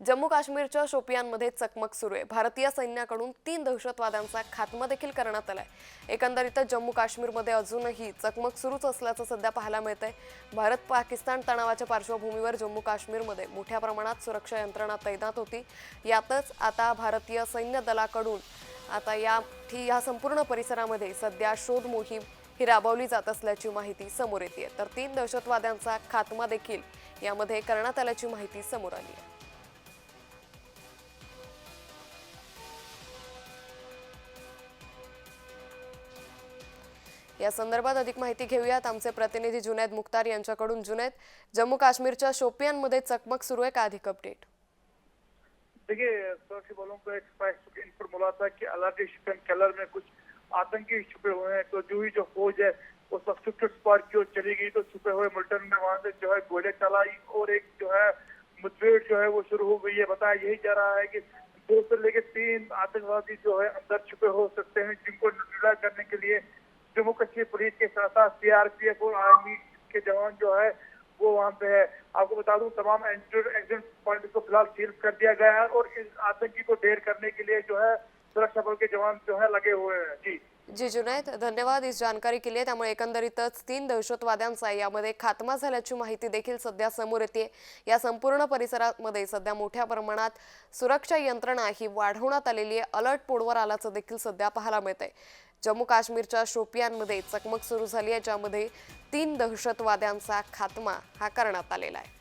जम्मू काश्मीरच्या शोपियानमध्ये चकमक सुरू आहे। भारतीय सैन्याकडून 3 दहशतवाद्यांचा खात्मा देखील करण्यात आलाय। एकंदरीतच जम्मू काश्मीरमध्ये अजूनही चकमक सुरूच असल्याचं सध्या पाहायला मिळतंय। भारत-पाकिस्तान तणावाच्या पार्श्वभूमीवर जम्मू काश्मीरमध्ये मोठ्या प्रमाणात सुरक्षा यंत्रणा तैनात होती। यातच आता भारतीय सैन्य दलाकडून आता या संपूर्ण परिसरामध्ये सध्या शोध मोहीम ही राबवली जात असल्याची माहिती समोर येते। तर 3 दहशतवाद्यांचा खात्मा देखील यामध्ये करण्यात आल्याची माहिती समोर आली आहे। या संदर्भात अधिक माहिती घेऊयात आमचे प्रतिनिधी जुनैद मुख्तार यांच्याकडून। जुनैद, जम्मू काश्मीरच्या शोपियानमध्ये चकमक सुरू है, का अधिक अपडेट? देखिए, सुरक्षा बलों को एक स्पष्ट इनपुट मिला था कि अलाटी शिकन केलर में कुछ आतंकी छुपे हुए हैं। तो जो फौज है वो सब्सिट्यूट स्क्वाड की ओर चली गई, तो छुपे हुए मुल्टन में वहां से जो है गोले चलाई और एक जो है मुठभेड़ जो है वो शुरू हो गई है। बताया यही जा रहा है कि 2 से लेकर 3 आतंकवादी जो है अंदर छुपे हो सकते हैं, जिनको न्यूट्रलाइज करने के लिए जम्मू कश्मीर पुलिस के साथ साथ सीआरपीएफ और आर्मी के जवान जो है वो वहां पे है। आपको बता दूं, तमाम एग्जिट पॉइंट को फिलहाल सील कर दिया गया है और इस आतंकी को ढेर करने के लिए जो है सुरक्षा बल के जवान जो है लगे हुए हैं। जी जुनैद, धन्यवाद इस जानकारी के लिए। त्यामुळे एकंदरीतच 3 दहशतवाद्यांचा यामध्ये खात्मा झाल्याची माहिती देखील सध्या समोर येते। या संपूर्ण परिसरामध्ये सध्या मोठ्या प्रमाणात सुरक्षा यंत्रणा ही वाढवण्यात आलेली आहे। अलर्ट मोडवर आल्याचं देखील सध्या पाहायला मिळतंय। जम्मू काश्मीरच्या शोपियानमध्ये चकमक सुरू झाली आहे, ज्यामध्ये 3 दहशतवाद्यांचा खात्मा हा करण्यात आलेला आहे।